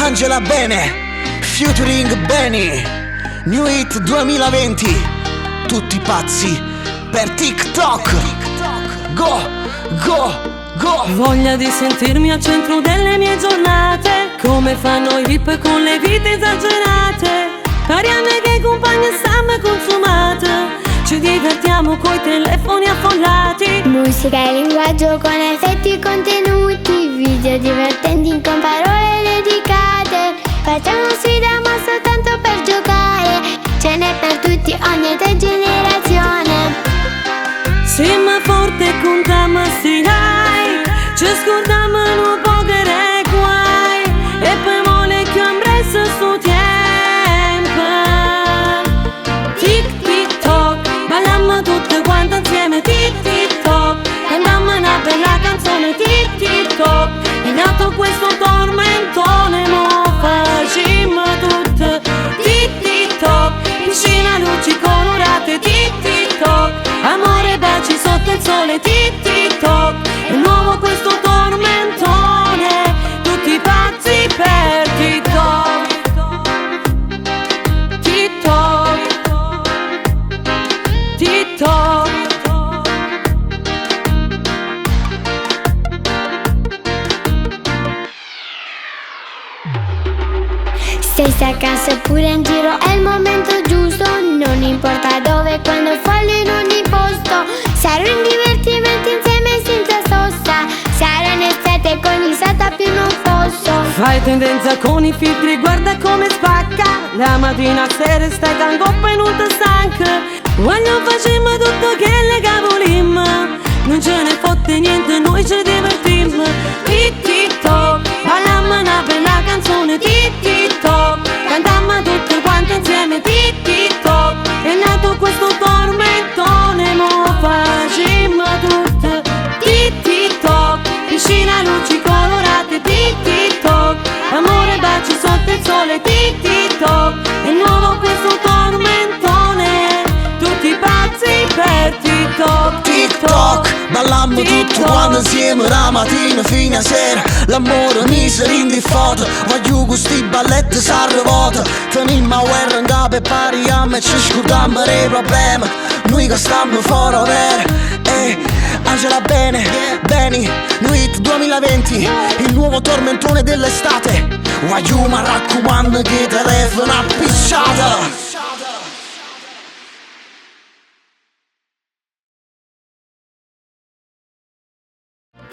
Angela Bene, featuring Benny, New Hit 2020. Tutti pazzi per TikTok. Go, go, go. Voglia di sentirmi al centro delle mie giornate, come fanno i VIP con le vite esagerate. Arianne che compagna stanno consumate, ci divertiamo coi telefoni affollati. Musica e linguaggio con effetti contenuti, video divertenti con parole dedicate. Facciamo sfida ma soltanto per giocare, ce n'è per tutti, ogni età e generazione. Siamo forte con tamassi dai, ci scordiamo un po' che re guai, e poi mole che ambresse sto tempo. Tic tic toc, ballammo tutte quante insieme. Tic tic toc, cantammo una bella canzone. Tic tic toc, è nato questo tormentone, mo facciamo tutte. Tic tic toc, piscina luci colorate. Tic tic toc, amore e baci sotto il sole. Tic tic toc, è nuovo questo tormentone, tutti pazzi per TikTok. TikTok, TikTok. Stessi a casa oppure in giro è il momento giusto, non importa dove, quando e fallo in ogni posto. Sarà un divertimento insieme senza sosta, sarà un'estate con il sata più non posso. Fai tendenza con i filtri, guarda come spacca, la mattina a sera stai tanto venuta stanca. Quando facciamo tutto che le cavolimmo, non ce ne fotte niente, noi ci divertimmo. Tic tic toc, ballammo una bella canzone. Tic tic toc, cantammo tutte quante insieme. Tic tic toc, è nato questo tormentone, mo facciamo tutte. Tic tic toc, piscina luci colorate. Tic tic toc, amore e baci sotto il sole. Tic tic toc, è nuovo questo tormentone, tutti pazzi per TikTok. TikTok, ballammo tutto quando insieme, la mattina fino a sera. L'amore mi si rende foto, voglio questi balletti sarre vuoto. Tenimmo a guerra in capo e pariamo e ci scordiamo dei problemi, noi che stiamo fuori vera. Angela Bene, Benny, New Hit 2020, il nuovo tormentone dell'estate. Voglio mi raccomando che telefono a pisciata.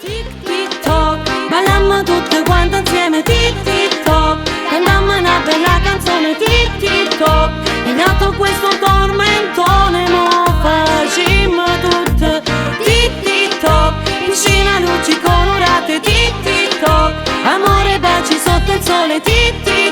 Tic tic toc, ballammo tutte quante insieme. Tic tic toc, cantammo una bella canzone. Tic tic toc, è nato questo tormentone, mo facciamo tutte. Tic tic toc, piscina luci colorate. Tic tic toc, amore e baci sotto il sole. Tic tic